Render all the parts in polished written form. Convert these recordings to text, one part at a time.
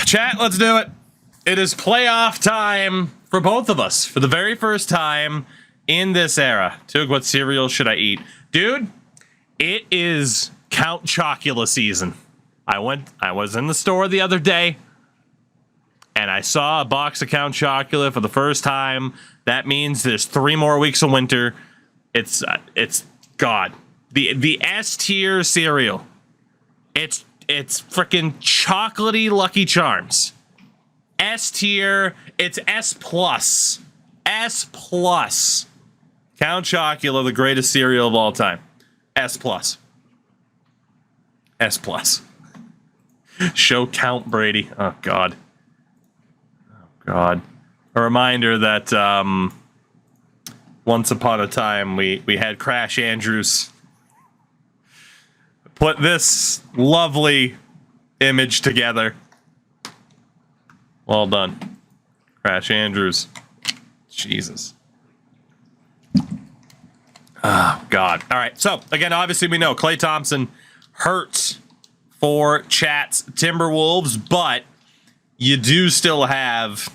Chat, let's do it. It is playoff time for both of us for the very first time in this era. Tug, what cereal should I eat? Dude, it is Count Chocula season. I was in the store the other day and I saw a box of Count Chocula for the first time. That means there's 3 more weeks of winter. It's God. The S tier cereal. It's freaking chocolatey Lucky Charms. S tier. It's S plus. S plus. Count Chocula, the greatest cereal of all time. S plus. S plus. Show Count Brady. Oh God. Oh God. A reminder that once upon a time we had Crash Andrews put this lovely image together. Well done, Crash Andrews. Jesus. Oh, God. All right. So, again, obviously we know Klay Thompson hurts for Chat's Timberwolves, but you do still have...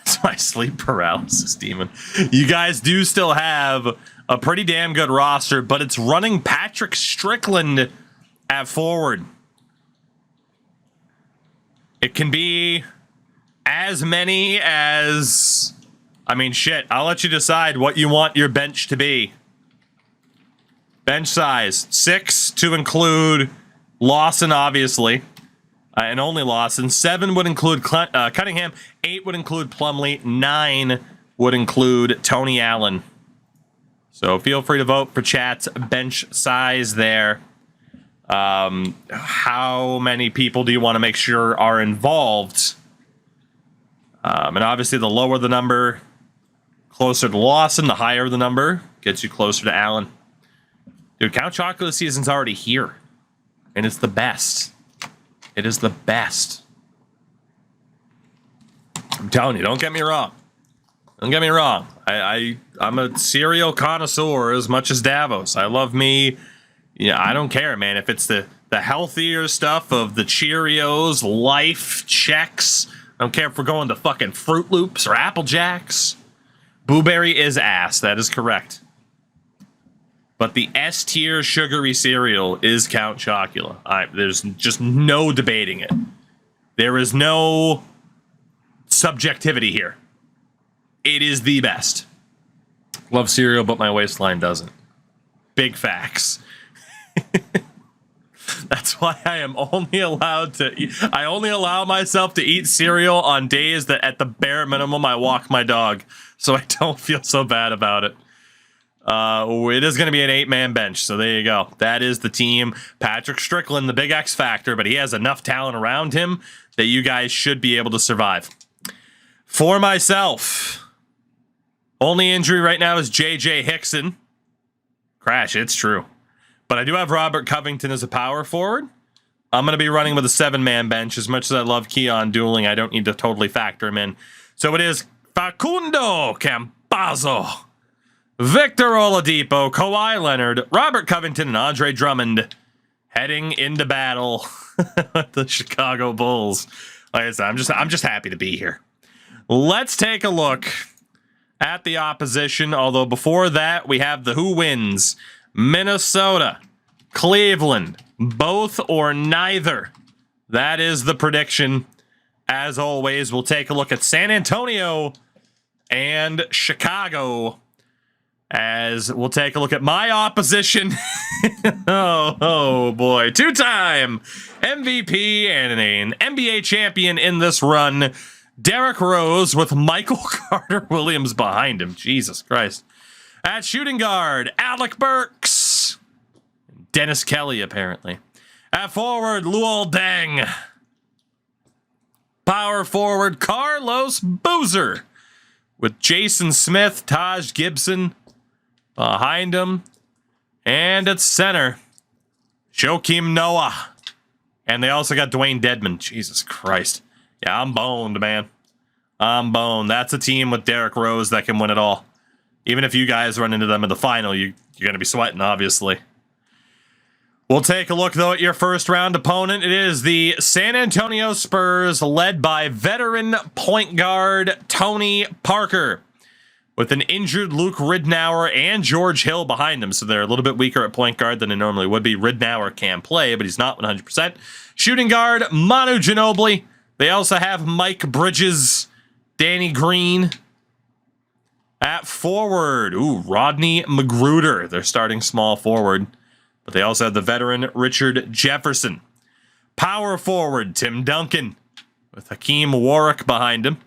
It's my sleep paralysis demon. You guys do still have a pretty damn good roster, but it's running Patrick Strickland at forward. It can be as many as... I mean, shit, I'll let you decide what you want your bench to be. Bench size, 6 to include Lawson, obviously, and only Lawson. 7 would include Cunningham. 8 would include Plumlee. 9 would include Tony Allen. So feel free to vote for Chat's bench size there. How many people do you want to make sure are involved? And obviously, the lower the number, closer to Lawson, the higher the number, gets you closer to Allen. Dude, Count Chocula season's already here. And it's the best. It is the best. I'm telling you, don't get me wrong. Don't get me wrong. I'm a cereal connoisseur as much as Davos. I love me. Yeah, I don't care, man. If it's the healthier stuff of the Cheerios, Life, Chex. I don't care if we're going to fucking Fruit Loops or Apple Jacks. Blueberry is ass. That is correct. But the S tier sugary cereal is Count Chocula. There's just no debating it. There is no subjectivity here. It is the best. Love cereal, but my waistline doesn't. Big facts. That's why I am only allowed to eat. I only allow myself to eat cereal on days that at the bare minimum I walk my dog, so I don't feel so bad about it. It is going to be an 8-man bench, so there you go. That is the team. Patrick Strickland, the big X factor, but he has enough talent around him that you guys should be able to survive. For myself, only injury right now is J.J. Hickson. Crash, it's true. But I do have Robert Covington as a power forward. I'm going to be running with a 7-man bench. As much as I love Keon dueling, I don't need to totally factor him in. So it is Facundo Campazzo, Victor Oladipo, Kawhi Leonard, Robert Covington, and Andre Drummond heading into battle with the Chicago Bulls. Like I said, I'm just happy to be here. Let's take a look at the opposition. Although before that, we have the who wins. Minnesota, Cleveland, both or neither. That is the prediction. As always, we'll take a look at San Antonio and Chicago. As we'll take a look at my opposition. oh boy. 2-time MVP and an NBA champion in this run. Derrick Rose with Michael Carter Williams behind him. Jesus Christ. At shooting guard, Alec Burks. Dennis Kelly, apparently. At forward, Luol Deng. Power forward, Carlos Boozer. With Jason Smith, Taj Gibson behind him. And at center, Joakim Noah. And they also got Dwayne Dedmon. Jesus Christ. Yeah, I'm boned, man. I'm boned. That's a team with Derrick Rose that can win it all. Even if you guys run into them in the final, you're going to be sweating, obviously. We'll take a look, though, at your first round opponent. It is the San Antonio Spurs, led by veteran point guard Tony Parker, with an injured Luke Ridnour and George Hill behind him. So they're a little bit weaker at point guard than they normally would be. Ridnour can play, but he's not 100%. Shooting guard, Manu Ginobili. They also have Mike Bridges, Danny Green. At forward, Rodney Magruder, their starting small forward. But they also have the veteran Richard Jefferson. Power forward, Tim Duncan, with Hakeem Warwick behind him.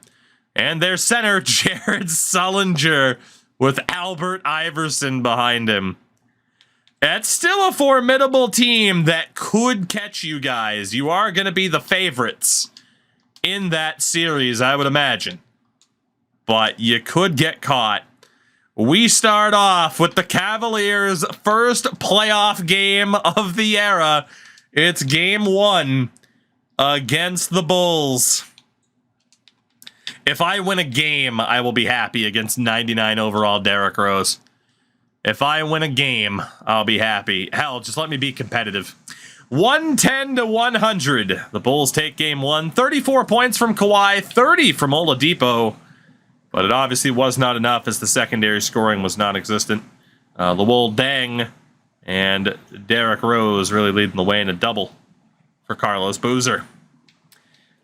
And their center, Jared Sullinger, with Albert Iverson behind him. It's still a formidable team that could catch you guys. You are going to be the favorites in that series, I would imagine. But you could get caught. We start off with the Cavaliers' first playoff game of the era. It's game 1 against the Bulls. If I win a game, I will be happy against 99 overall Derrick Rose. If I win a game, I'll be happy. Hell, just let me be competitive. 110-100. The Bulls take game 1. 34 points from Kawhi, 30 from Oladipo. But it obviously was not enough as the secondary scoring was non-existent. Luol Deng and Derrick Rose really leading the way in a double for Carlos Boozer.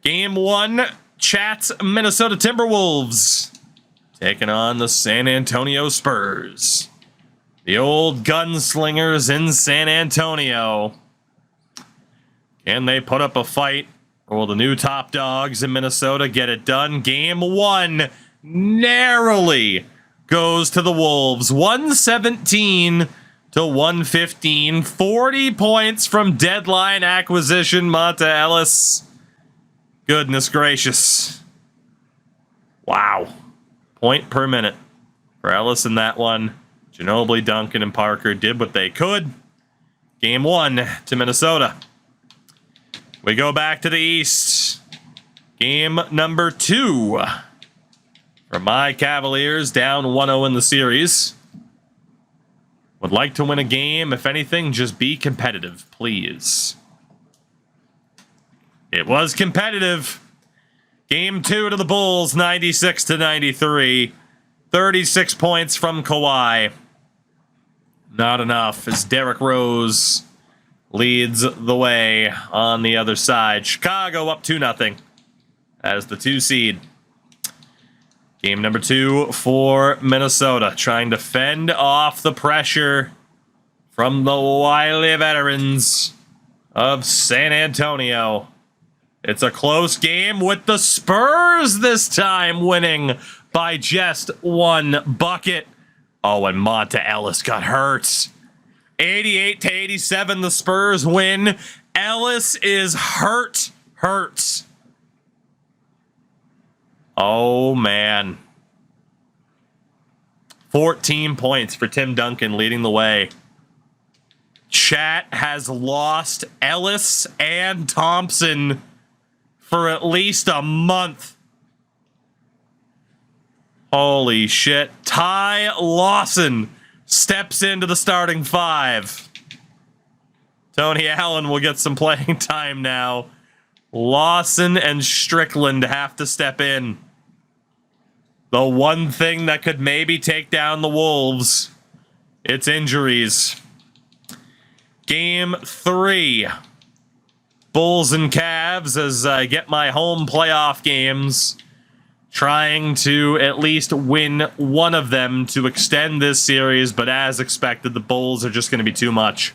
Game 1, Chats Minnesota Timberwolves taking on the San Antonio Spurs. The old gunslingers in San Antonio. Can they put up a fight? Or will the new top dogs in Minnesota get it done? Game 1 narrowly goes to the Wolves. 117-115. 40 points from deadline acquisition, Monta Ellis. Goodness gracious. Wow. Point per minute for Ellis in that one. Ginobili, Duncan, and Parker did what they could. Game 1 to Minnesota. We go back to the East. Game number 2. For my Cavaliers, down 1-0 in the series. Would like to win a game. If anything, just be competitive, please. It was competitive. Game 2 to the Bulls, 96-93. 36 points from Kawhi. Not enough as Derrick Rose leads the way on the other side. Chicago up 2-0 as the 2 seed. Game number 2 for Minnesota, trying to fend off the pressure from the wily veterans of San Antonio. It's a close game with the Spurs this time winning by just 1 bucket. Oh, and Monta Ellis got hurt. 88-87, the Spurs win. Ellis is hurt. Oh, man. 14 points for Tim Duncan leading the way. Chat has lost Ellis and Thompson for at least a month. Holy shit. Ty Lawson steps into the starting 5. Tony Allen will get some playing time now. Lawson and Strickland have to step in. The one thing that could maybe take down the Wolves, it's injuries. Game 3. Bulls and Cavs as I get my home playoff games. Trying to at least win one of them to extend this series, but as expected, the Bulls are just going to be too much.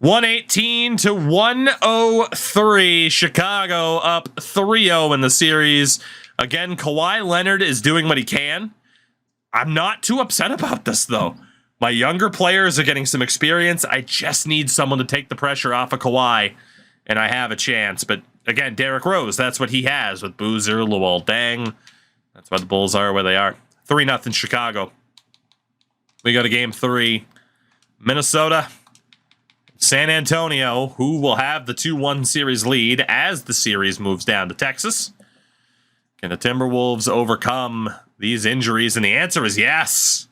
118-103. Chicago up 3-0 in the series. Again, Kawhi Leonard is doing what he can. I'm not too upset about this, though. My younger players are getting some experience. I just need someone to take the pressure off of Kawhi, and I have a chance. But again, Derrick Rose, that's what he has with Boozer, Luol Deng. That's why the Bulls are where they are. 3-0 Chicago. We go to game 3. Minnesota, San Antonio, who will have the 2-1 series lead as the series moves down to Texas. Can the Timberwolves overcome these injuries? And the answer is yes.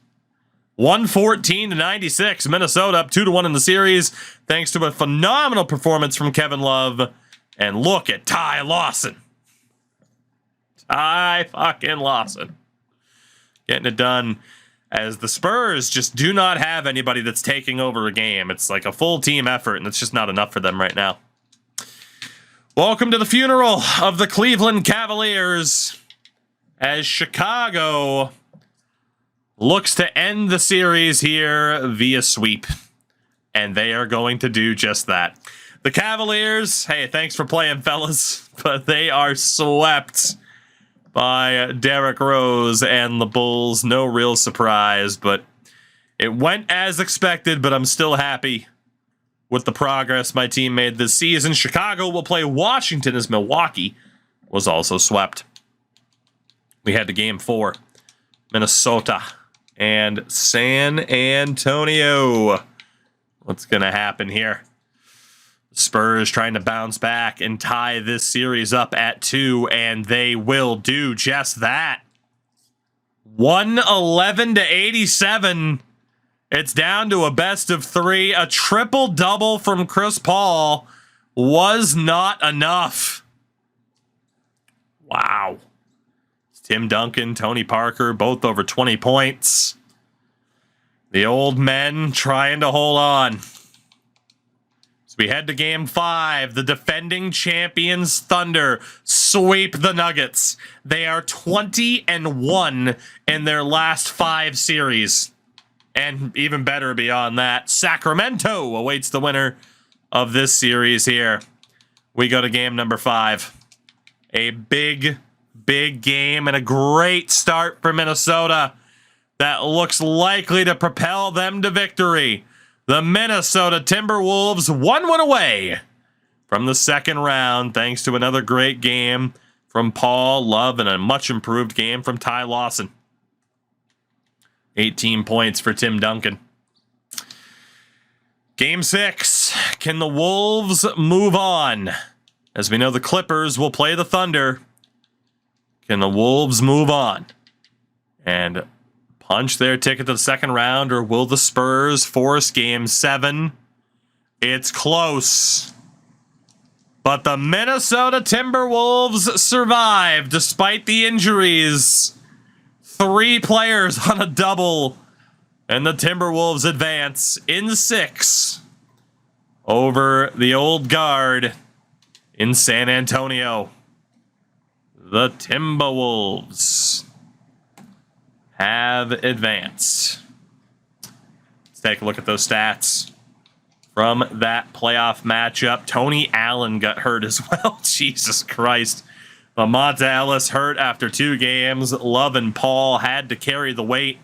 114-96. Minnesota up 2-1 in the series, thanks to a phenomenal performance from Kevin Love. And look at Ty Lawson. Ty fucking Lawson. Getting it done, as the Spurs just do not have anybody that's taking over a game. It's like a full team effort, and it's just not enough for them right now. Welcome to the funeral of the Cleveland Cavaliers, as Chicago looks to end the series here via sweep. And they are going to do just that. The Cavaliers, hey, thanks for playing, fellas, but they are swept by Derrick Rose and the Bulls. No real surprise, but it went as expected, but I'm still happy with the progress my team made this season. Chicago will play Washington, as Milwaukee was also swept. We head to Game 4. Minnesota and San Antonio. What's going to happen here? Spurs trying to bounce back and tie this series up at 2, and they will do just that. 111-87. It's down to a best of 3. A triple-double from Chris Paul was not enough. Wow. Tim Duncan, Tony Parker, both over 20 points. The old men trying to hold on. We head to Game 5. The defending champions Thunder sweep the Nuggets. They are 20-1 in their last 5 series. And even better beyond that, Sacramento awaits the winner of this series here. We go to game number 5. A big game and a great start for Minnesota that looks likely to propel them to victory. The Minnesota Timberwolves 1 win away from the second round, thanks to another great game from Paul Love and a much improved game from Ty Lawson. 18 points for Tim Duncan. Game 6. Can the Wolves move on? As we know, the Clippers will play the Thunder. Can the Wolves move on and punch their ticket to the second round, or will the Spurs force Game 7? It's close. But the Minnesota Timberwolves survive despite the injuries. 3 players on a double, and the Timberwolves advance in 6 over the old guard in San Antonio. The Timberwolves have advanced. Let's take a look at those stats from that playoff matchup. Tony Allen got hurt as well. Jesus Christ. Monta Ellis hurt after 2 games. Love and Paul had to carry the weight,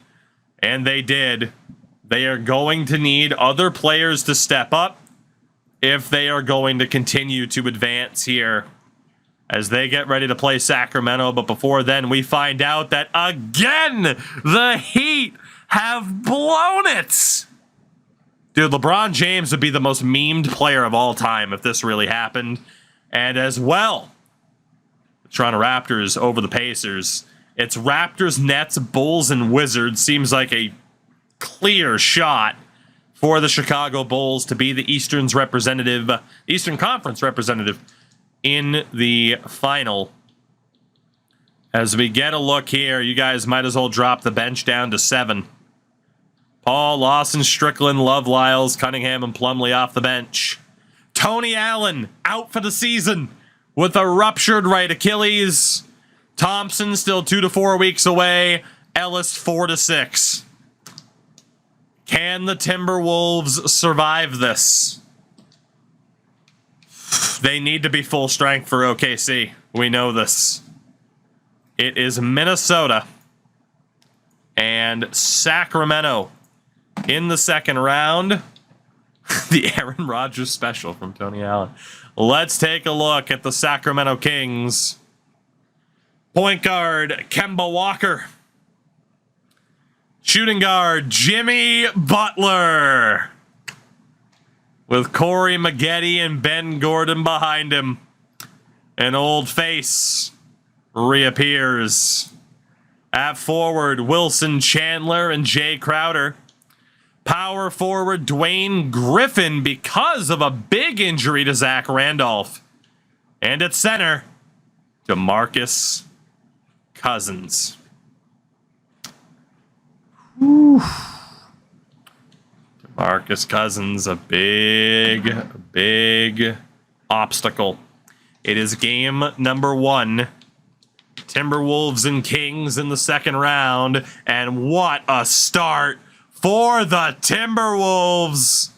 and they did. They are going to need other players to step up if they are going to continue to advance here as they get ready to play Sacramento. But before then, we find out that again, the Heat have blown it. Dude, LeBron James would be the most memed player of all time if this really happened. And as well, the Toronto Raptors over the Pacers. It's Raptors, Nets, Bulls, and Wizards. Seems like a clear shot for the Chicago Bulls to be the Eastern Conference representative in the final. As we get a look here, you guys might as well drop the bench down to 7. Paul, Lawson, Strickland, Love, Lyles, Cunningham, and Plumlee off the bench. Tony Allen out for the season with a ruptured right Achilles. Thompson still 2 to 4 weeks away. Ellis 4 to 6. Can the Timberwolves survive this? They need to be full strength for OKC. We know this. It is Minnesota and Sacramento in the second round. The Aaron Rodgers special from Tony Allen. Let's take a look at the Sacramento Kings. Point guard, Kemba Walker. Shooting guard, Jimmy Butler. With Corey Maggette and Ben Gordon behind him. An old face reappears. At forward, Wilson Chandler and Jay Crowder. Power forward Dwayne Griffin because of a big injury to Zach Randolph. And at center, DeMarcus Cousins. Whew. DeMarcus Cousins, a big obstacle. It is game number 1. Timberwolves and Kings in the second round. And what a start for the Timberwolves.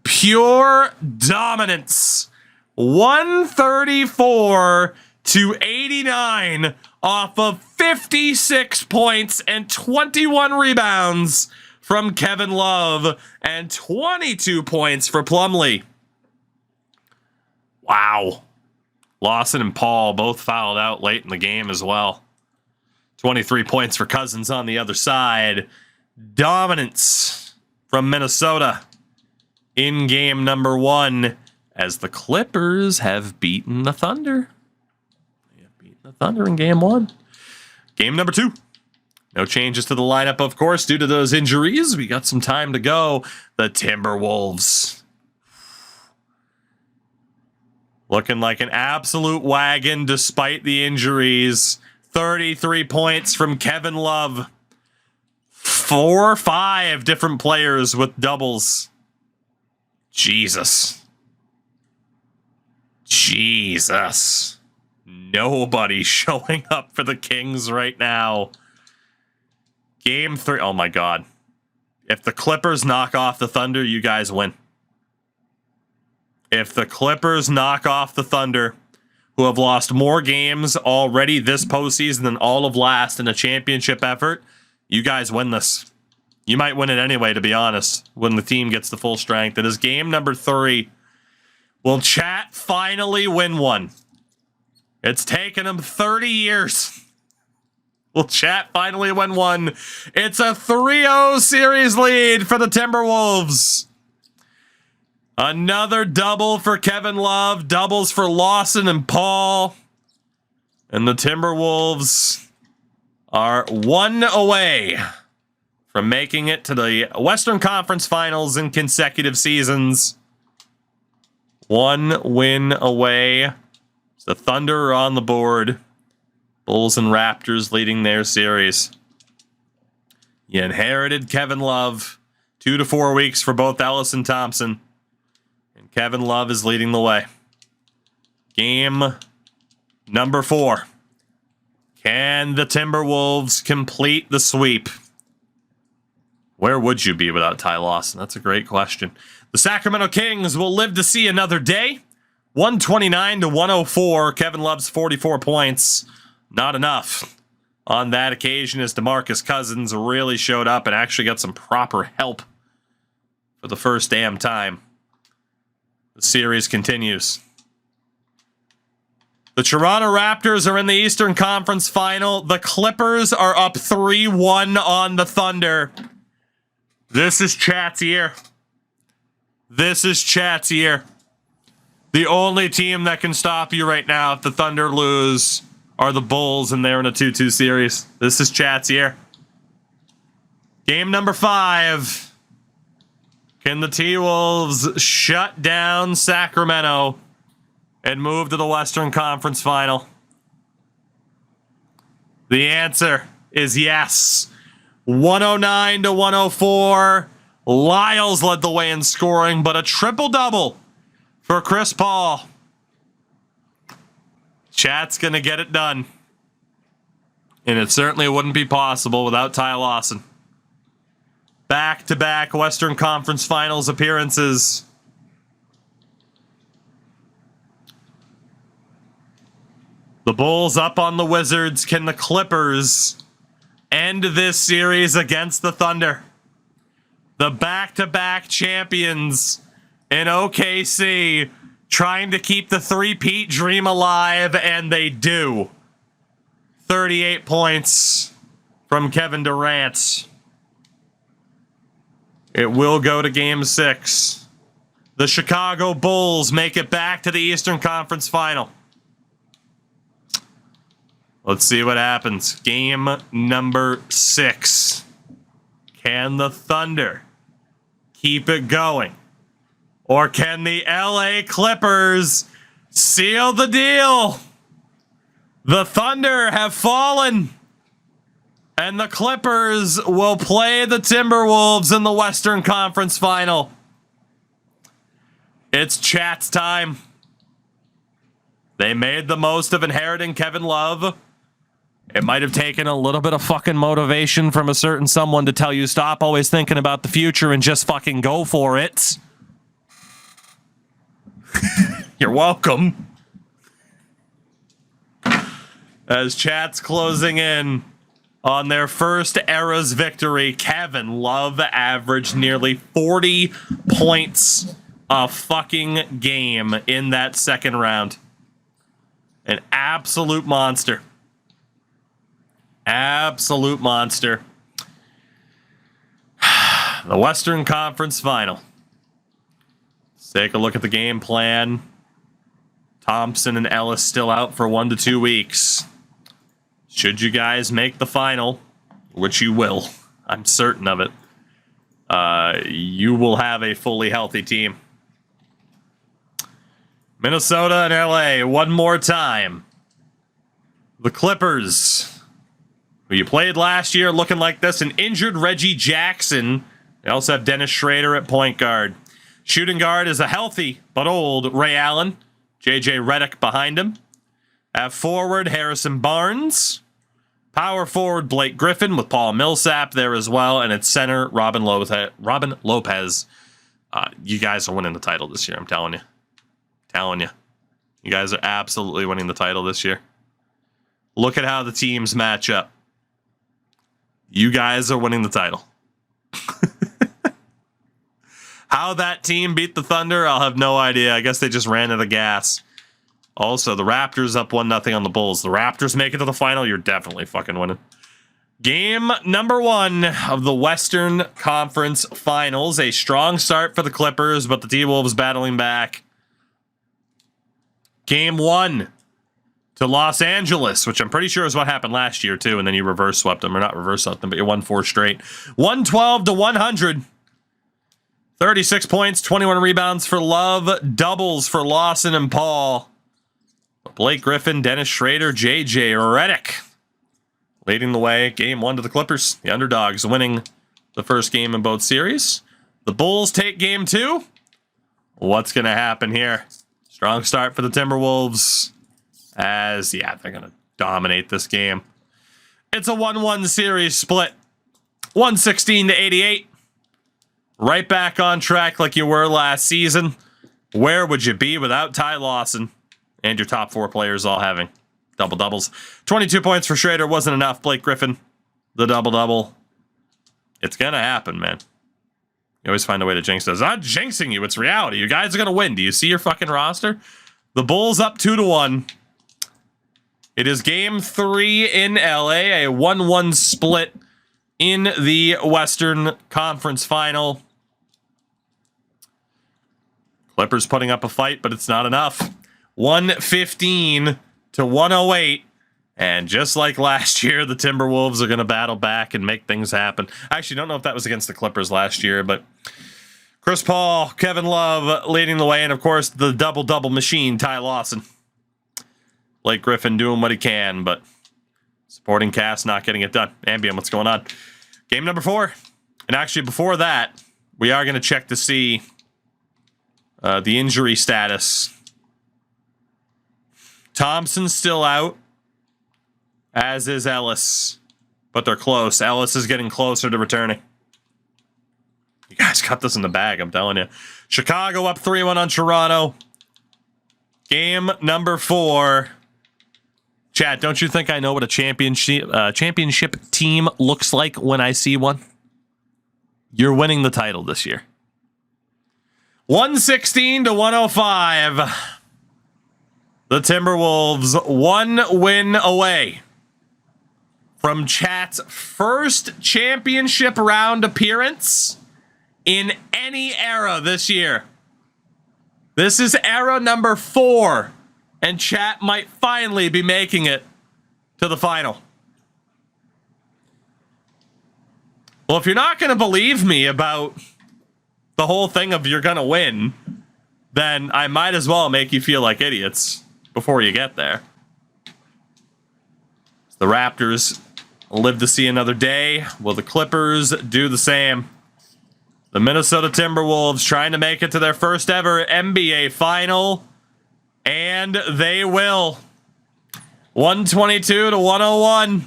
Pure dominance. 134-89 off of 56 points and 21 rebounds from Kevin Love and 22 points for Plumlee. Wow. Lawson and Paul both fouled out late in the game as well. 23 points for Cousins on the other side. Dominance from Minnesota in game number 1 as the Clippers have beaten the Thunder. They have beaten the Thunder in game 1. Game number 2. No changes to the lineup, of course, due to those injuries. We got some time to go. The Timberwolves looking like an absolute wagon despite the injuries. 33 points from Kevin Love. 4 or 5 different players with doubles. Jesus. Nobody showing up for the Kings right now. Game 3. Oh my God. If the Clippers knock off the Thunder, you guys win. If the Clippers knock off the Thunder, who have lost more games already this postseason than all of last in a championship effort, you guys win this. You might win it anyway, to be honest, when the team gets to full strength. It is game number 3. Will Chat finally win one? It's taken him 30 years. Will Chat finally win one? It's a 3-0 series lead for the Timberwolves. Another double for Kevin Love. Doubles for Lawson and Paul. And the Timberwolves are 1 away from making it to the Western Conference Finals in consecutive seasons. 1 win away. The Thunder are on the board. Bulls and Raptors leading their series. You inherited Kevin Love. 2 to 4 weeks for both Ellis and Thompson. And Kevin Love is leading the way. Game number 4. Can the Timberwolves complete the sweep? Where would you be without Ty Lawson? That's a great question. The Sacramento Kings will live to see another day. 129-104. Kevin Love's 44 points. Not enough on that occasion as DeMarcus Cousins really showed up and actually got some proper help for the first damn time. The series continues. The Toronto Raptors are in the Eastern Conference Final. The Clippers are up 3-1 on the Thunder. This is Chat's year. This is Chat's year. The only team that can stop you right now if the Thunder lose are the Bulls, and they're in a 2-2 series. This is Chat's year. Game number 5. Can the T-Wolves shut down Sacramento and move to the Western Conference Final? The answer is yes. 109-104. Lyles led the way in scoring, but a triple-double for Chris Paul. Chat's going to get it done. And it certainly wouldn't be possible without Ty Lawson. Back-to-back Western Conference Finals appearances. The Bulls up on the Wizards. Can the Clippers end this series against the Thunder? The back-to-back champions in OKC trying to keep the three-peat dream alive, and they do. 38 points from Kevin Durant. It will go to Game 6. The Chicago Bulls make it back to the Eastern Conference Final. Let's see what happens. Game number 6. Can the Thunder keep it going? Or can the LA Clippers seal the deal? The Thunder have fallen, and the Clippers will play the Timberwolves in the Western Conference Final. It's Chat's time. They made the most of inheriting Kevin Love. It might have taken a little bit of fucking motivation from a certain someone to tell you stop always thinking about the future and just fucking go for it. You're welcome. As Chat's closing in on their first era's victory, Kevin Love averaged nearly 40 points a fucking game in that second round. An absolute monster. Absolute monster. The Western Conference Final. Let's take a look at the game plan. Thompson and Ellis still out for 1 to 2 weeks. Should you guys make the final, which you will, I'm certain of it, you will have a fully healthy team. Minnesota and LA, one more time. The Clippers, who you played last year looking like this, an injured Reggie Jackson. They also have Dennis Schrader at point guard. Shooting guard is a healthy but old Ray Allen. JJ Redick behind him. At forward, Harrison Barnes. Power forward, Blake Griffin with Paul Millsap there as well. And at center, Robin Lopez. You guys are winning the title this year, I'm telling you. You guys are absolutely winning the title this year. Look at how the teams match up. You guys are winning the title. How that team beat the Thunder, I'll have no idea. I guess they just ran out of gas. Also, the Raptors up 1-0 on the Bulls. The Raptors make it to the final. You're definitely fucking winning. Game number 1 of the Western Conference Finals. A strong start for the Clippers, but the T-Wolves battling back. Game 1 to Los Angeles, which I'm pretty sure is what happened last year, too, and then you reverse swept them. Or not reverse swept them, but you won 4 straight. 112 to 100. 36 points, 21 rebounds for Love, doubles for Lawson and Paul. Blake Griffin, Dennis Schrader, JJ Redick leading the way. Game 1 to the Clippers. The underdogs winning the first game in both series. The Bulls take game 2. What's going to happen here? Strong start for the Timberwolves. They're going to dominate this game. It's a 1-1 series split. 116 to 88. Right back on track like you were last season. Where would you be without Ty Lawson and your top 4 players all having double-doubles? 22 points for Schrader wasn't enough. Blake Griffin, the double-double. It's going to happen, man. You always find a way to jinx this. I'm not jinxing you. It's reality. You guys are going to win. Do you see your fucking roster? The Bulls up 2-1. It is game 3 in LA. A 1-1 split in the Western Conference Final. Clippers putting up a fight, but it's not enough. 115 to 108. And just like last year, the Timberwolves are going to battle back and make things happen. I actually don't know if that was against the Clippers last year, but Chris Paul, Kevin Love leading the way, and of course, the double-double machine, Ty Lawson. Blake Griffin doing what he can, but supporting cast not getting it done. Ambient, what's going on? Game number 4. And actually, before that, we are going to check to see the injury status. Thompson's still out, as is Ellis, but they're close. Ellis is getting closer to returning. You guys got this in the bag, I'm telling you. Chicago up 3-1 on Toronto. Game number 4. Chat, don't you think I know what a championship team looks like when I see one? You're winning the title this year. 116 to 105. The Timberwolves 1 win away from Chat's first championship round appearance in any era this year. This is era number 4, and Chat might finally be making it to the final. Well, if you're not going to believe me about the whole thing of you're going to win, then I might as well make you feel like idiots before you get there. The Raptors live to see another day. Will the Clippers do the same? The Minnesota Timberwolves trying to make it to their first ever NBA final. And they will. 122 to 101.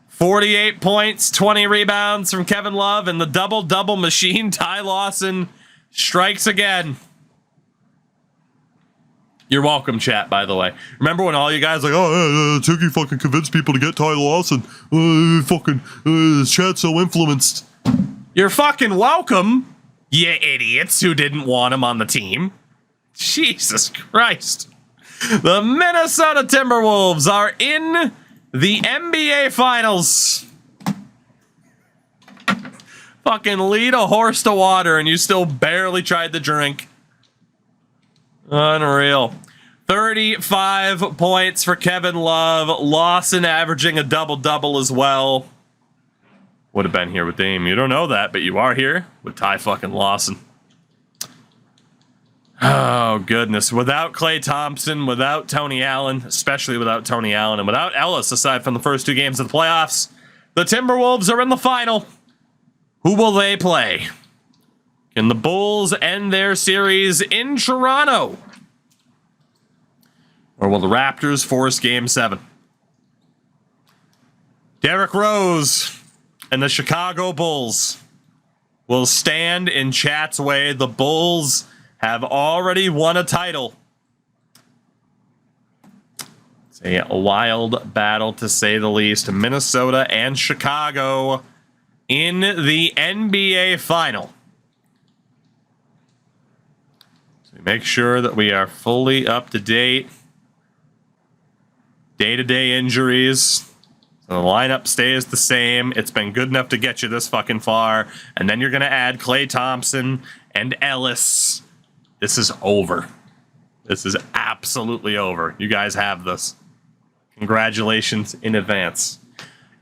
48 points, 20 rebounds from Kevin Love, and the double-double machine, Ty Lawson, strikes again. You're welcome, chat, by the way. Remember when all you guys like, oh, Tookie fucking convinced people to get Ty Lawson. Chat's so influenced. You're fucking welcome, you idiots who didn't want him on the team. Jesus Christ. The Minnesota Timberwolves are in the NBA Finals. Fucking lead a horse to water and you still barely tried to drink. Unreal. 35 points for Kevin Love. Lawson averaging a double-double as well. Would have been here with Dame. You don't know that, but you are here with Ty fucking Lawson. Oh, goodness. Without Klay Thompson, without Tony Allen, especially without Tony Allen, and without Ellis, aside from the first two games of the playoffs, the Timberwolves are in the final. Who will they play? Can the Bulls end their series in Toronto? Or will the Raptors force Game 7? Derrick Rose and the Chicago Bulls will stand in chat's way. The Bulls have already won a title. It's a wild battle, to say the least. Minnesota and Chicago in the NBA final. So make sure that we are fully up to date. Day-to-day injuries. So the lineup stays the same. It's been good enough to get you this fucking far. And then you're going to add Klay Thompson and Ellis. This is over. This is absolutely over. You guys have this. Congratulations in advance.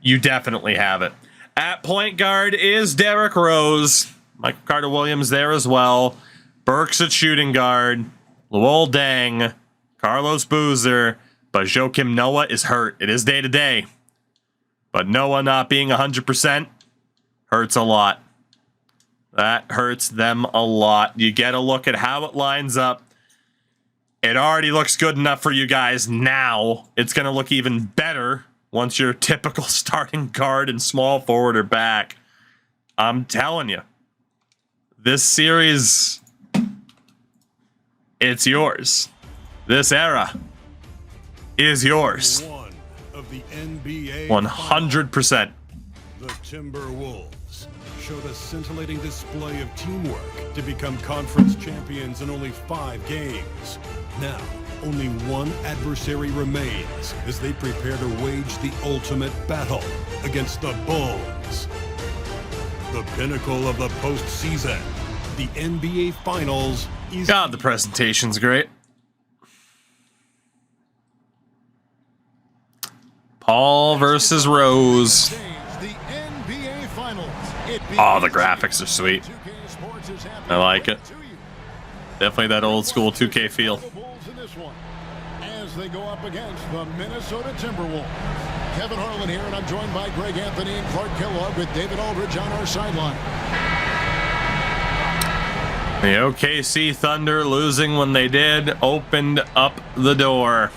You definitely have it. At point guard is Derrick Rose. Michael Carter-Williams there as well. Burks at shooting guard. Luol Deng. Carlos Boozer. But Joakim Noah is hurt. It is day-to-day. But Noah not being 100% hurts a lot. That hurts them a lot. You get a look at how it lines up. It already looks good enough for you guys now. It's going to look even better once your typical starting guard and small forward are back. I'm telling you. This series, it's yours. This era is yours. One of the NBA 100%. The Timberwolves showed a scintillating display of teamwork to become conference champions in only 5 games. Now, only one adversary remains as they prepare to wage the ultimate battle against the Bulls. The pinnacle of the postseason, the NBA Finals is... God, the presentation's great. Paul versus Rose. Oh, the graphics are sweet. I like it. Definitely that old school 2K feel. As they go up against the Minnesota Timberwolves. Kevin Harlan here, and I'm joined by Greg Anthony and Clark Kellogg with David Aldridge on our sideline. The OKC Thunder, losing when they did, opened up the door.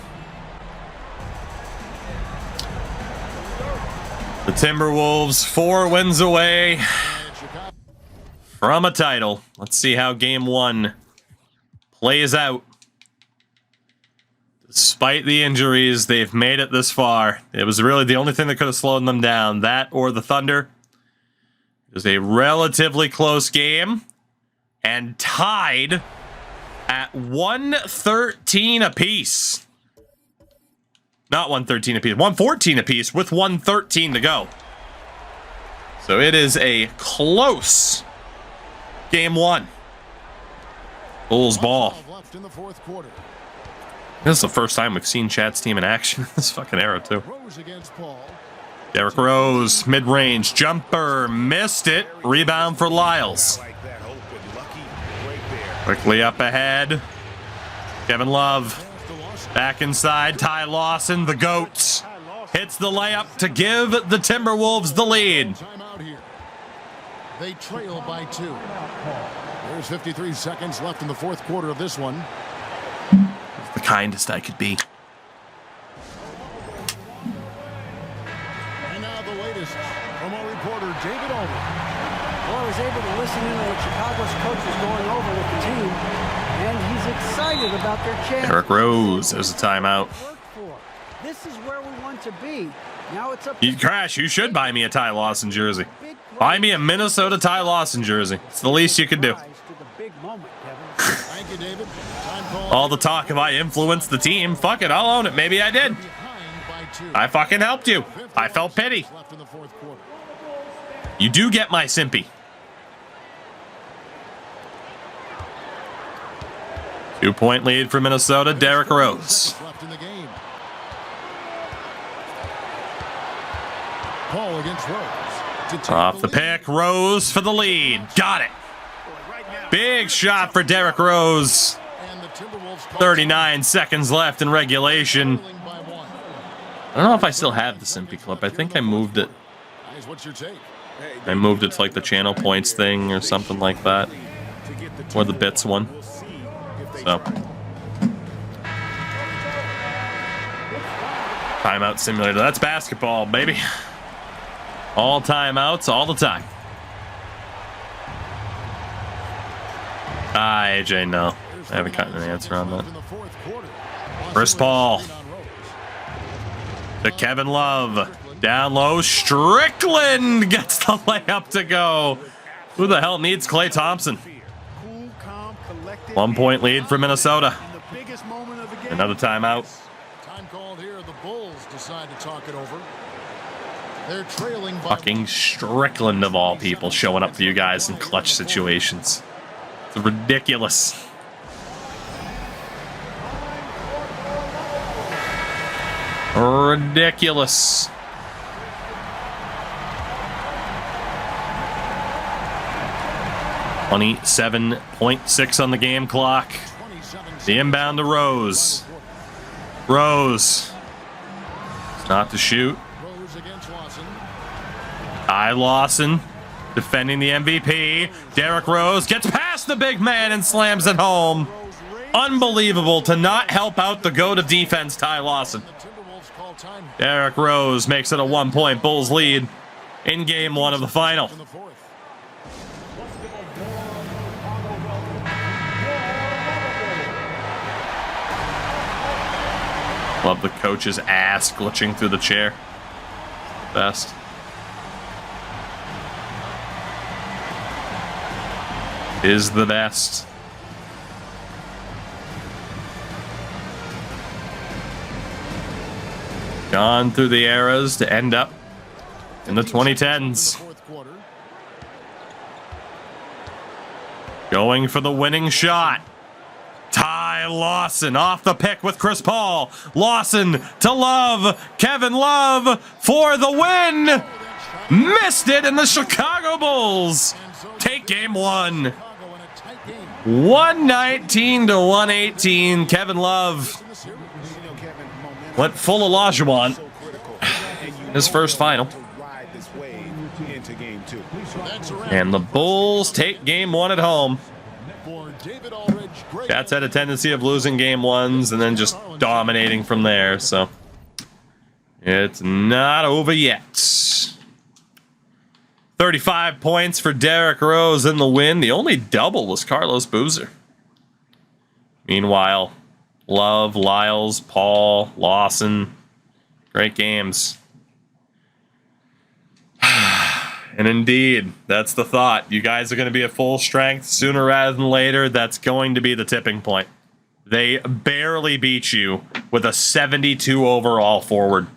The Timberwolves 4 wins away from a title. Let's see how game 1 plays out. Despite the injuries, they've made it this far. It was really the only thing that could have slowed them down. That or the Thunder. It was a relatively close game and tied at 113 apiece. Not 113 apiece, 114 apiece with 113 to go. So it is a close game 1. Bulls ball. This is the first time we've seen Chad's team in action in this fucking era, too. Derrick Rose, mid-range jumper, missed it. Rebound for Lyles. Quickly up ahead. Kevin Love. Back inside. Ty Lawson, the GOAT, hits the layup to give the Timberwolves the lead. They trail by 2. There's 53 seconds left in the fourth quarter of this one. The kindest I could be. And now the latest from our reporter, David Aldridge. Well, I was able to listen in on what Chicago's coach was going over with the team, and he's excited about their chance. Derrick Rose, there's a timeout. This is where we want to be. Now it's up. Crash, you should buy me a Ty Lawson jersey. Buy me a Minnesota Ty Lawson jersey. It's the least you could do. Thank you, David. All the talk of I influenced the team. Fuck it, I'll own it. Maybe I did. I fucking helped you. I felt pity. You do get my simpy. 2-point lead for Minnesota. Derrick Rose. Paul against Rose. Off the pick, Rose for the lead. Got it. Big shot for Derrick Rose. 39 seconds left in regulation. I don't know if I still have the Simpy clip. I think I moved it. I moved it to like the channel points thing or something like that. Or the bits one. So. Timeout simulator. That's basketball, baby. All timeouts, all the time. AJ, no. I haven't gotten an answer on that. Chris Paul. To Kevin Love. Down low. Strickland gets the layup to go. Who the hell needs Klay Thompson? 1-point lead for Minnesota. Another timeout. Time called here. The Bulls decide to talk it over. They're trailing by Fucking Strickland of all people showing up for you guys in clutch situations. It's ridiculous. Ridiculous. .6 on the game clock. The inbound to Rose. Rose. It's not to shoot. Ty Lawson defending the MVP. Derrick Rose gets past the big man and slams it home. Unbelievable to not help out the GOAT of defense, Ty Lawson. Derrick Rose makes it a 1-point Bulls lead in game 1 of the final. Love the coach's ass glitching through the chair. Best. Is the best. Gone through the eras to end up in the 2010s. Going for the winning shot. Ty Lawson off the pick with Chris Paul. Lawson to Love. Kevin Love for the win. Missed it, and the Chicago Bulls take game 1. 119 to 118. Kevin Love went full Olajuwon. His first final. And the Bulls take game 1 at home. Cats had a tendency of losing game 1s and then just dominating from there, so it's not over yet. 35 points for Derrick Rose in the win. The only double was Carlos Boozer. Meanwhile, Love, Lyles, Paul, Lawson, great games. And indeed, that's the thought. You guys are going to be at full strength sooner rather than later. That's going to be the tipping point. They barely beat you with a 72 overall forward.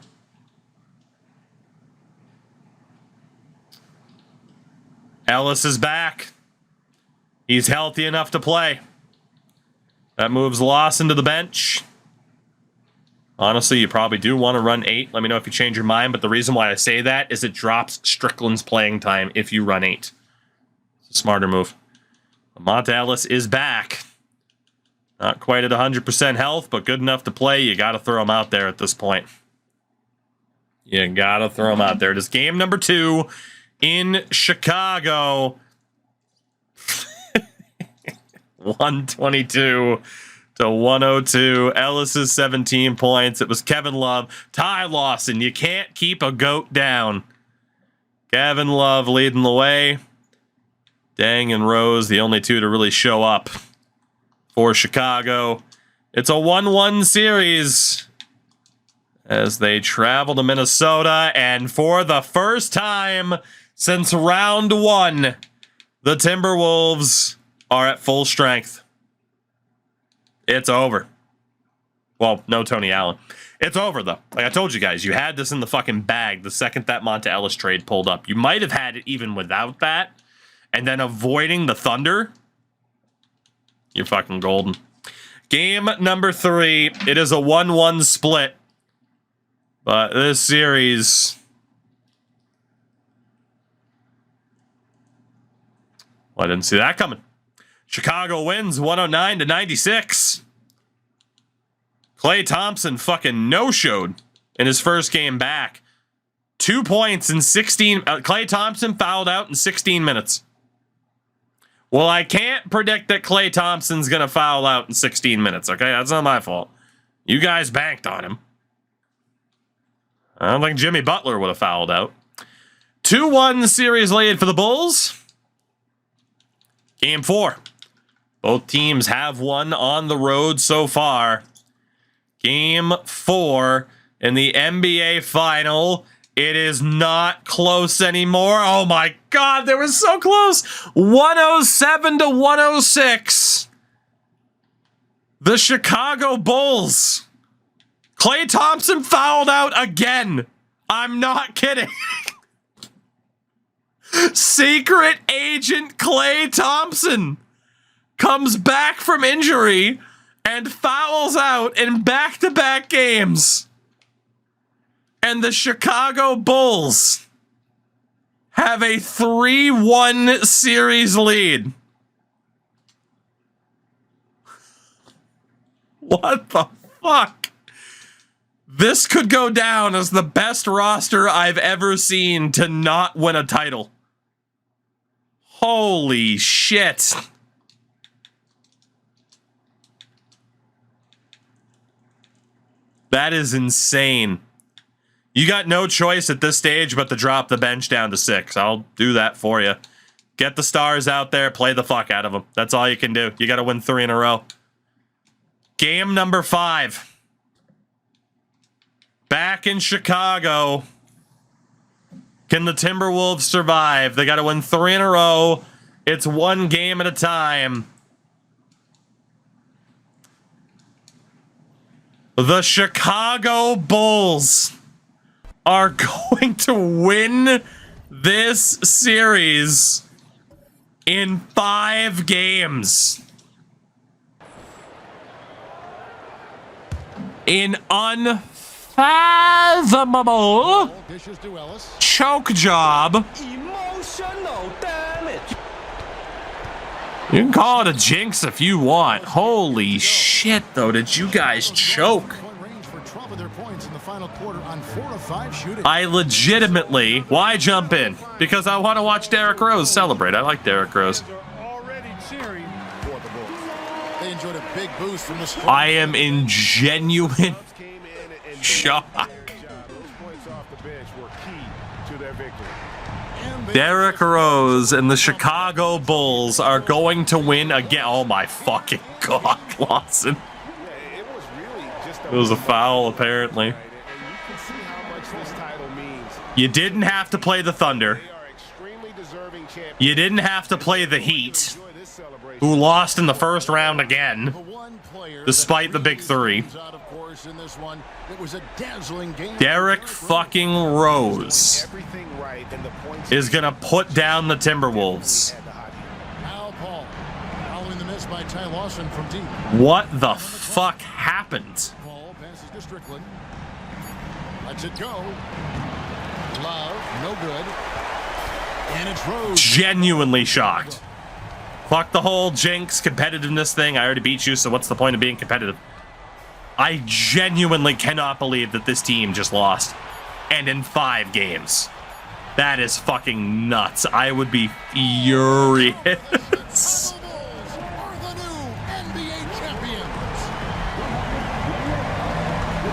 Ellis is back. He's healthy enough to play. That moves Lawson to the bench. Honestly, you probably do want to run 8. Let me know if you change your mind, but the reason why I say that is it drops Strickland's playing time if you run 8. It's a smarter move. Monta Ellis is back. Not quite at 100% health, but good enough to play. You got to throw him out there at this point. You got to throw him out there. It is game number 2 in Chicago. 122 to 102. Ellis's 17 points. It was Kevin Love. Ty Lawson, you can't keep a goat down. Kevin Love leading the way. Dang and Rose, the only two to really show up for Chicago. It's a 1-1 series as they travel to Minnesota, and for the first time since round 1, the Timberwolves are at full strength. It's over. Well, no Tony Allen. It's over, though. Like I told you guys, you had this in the fucking bag the second that Monta Ellis trade pulled up. You might have had it even without that, and then avoiding the Thunder. You're fucking golden. Game number 3. It is a 1-1 split. But this series... Well, I didn't see that coming. Chicago wins 109 to 96. Klay Thompson fucking no-showed in his first game back. 2 points in 16... Klay Thompson fouled out in 16 minutes. Well, I can't predict that Klay Thompson's going to foul out in 16 minutes, okay? That's not my fault. You guys banked on him. I don't think Jimmy Butler would have fouled out. 2-1 series lead for the Bulls. Game 4. Both teams have won on the road so far. Game 4 in the NBA final. It is not close anymore. Oh my God, they were so close. 107 to 106. The Chicago Bulls. Klay Thompson fouled out again. I'm not kidding. Secret agent Klay Thompson comes back from injury and fouls out in back-to-back games. And the Chicago Bulls have a 3-1 series lead. What the fuck? This could go down as the best roster I've ever seen to not win a title. Holy shit. That is insane. You got no choice at this stage but to drop the bench down to 6. I'll do that for you. Get the stars out there, play the fuck out of them. That's all you can do. You got to win 3 in a row. Game number 5. Back in Chicago. Can the Timberwolves survive? They got to win 3 in a row. It's 1 game at a time. The Chicago Bulls are going to win this series in 5 games. In unfathomable choke job. Emotional damage. You can call it a jinx if you want. Holy shit, though. Did you guys choke? I legitimately... Why jump in? Because I want to watch Derrick Rose celebrate. I like Derrick Rose. I am in genuine shock. Derrick Rose and the Chicago Bulls are going to win again. Oh my fucking God, Lawson. It was a foul, apparently. You didn't have to play the Thunder. You didn't have to play the Heat, who lost in the first round again, despite the big 3. Derrick fucking Rose is gonna put down the Timberwolves. What the fuck happened? Lets it go. Love, no good. And it's Rose. Genuinely shocked. Fuck the whole jinx competitiveness thing. I already beat you, so what's the point of being competitive? I genuinely cannot believe that this team just lost. And in 5 games. That is fucking nuts. I would be furious.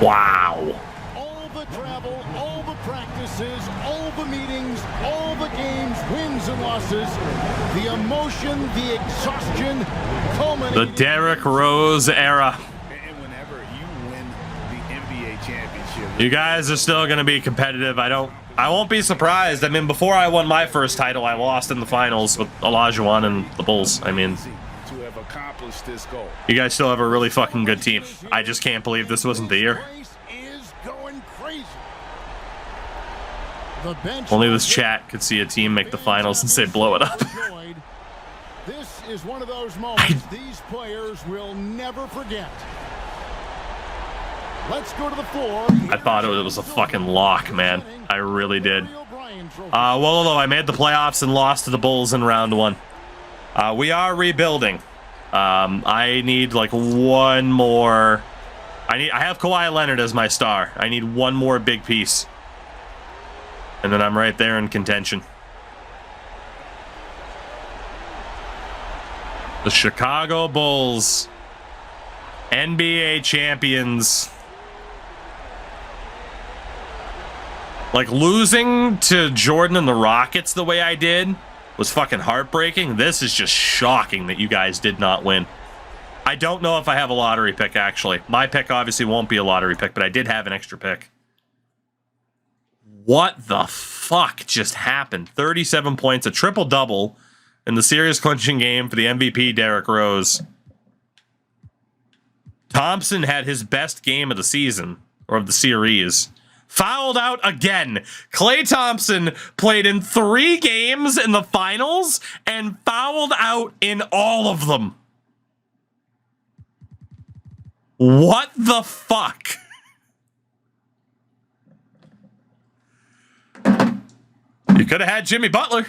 Wow. All the travel, all the practices, all the meetings, all the games, wins and losses, the emotion, the exhaustion, culminating. The Derrick Rose era. And whenever you win the NBA championship, You guys are still going to be competitive. I won't be surprised. I mean, before I won my first title, I lost in the finals with Olajuwon and the Bulls. I mean, to have accomplished this goal. you guys still have a really fucking good team. I just can't believe this wasn't the year. Is going crazy. The bench Only this chat could see a team make the finals and say blow it up. This is one of those moments these players will never forget. Let's go to the floor. I thought it was a fucking lock, man. I really did. Well, although I made the playoffs and lost to the Bulls in round 1. We are rebuilding. I need like one more. I have Kawhi Leonard as my star. I need one more big piece. And then I'm right there in contention. The Chicago Bulls, NBA champions. Like, losing to Jordan and the Rockets the way I did was fucking heartbreaking. This is just shocking that you guys did not win. I don't know if I have a lottery pick, actually. My pick obviously won't be a lottery pick, but I did have an extra pick. What the fuck just happened? 37 points, a triple-double in the series-clinching game for the MVP, Derrick Rose. Thompson had his best game of the season, or of the series. Fouled out again. Klay Thompson played in 3 games in the finals and fouled out in all of them. What the fuck? You could have had Jimmy Butler.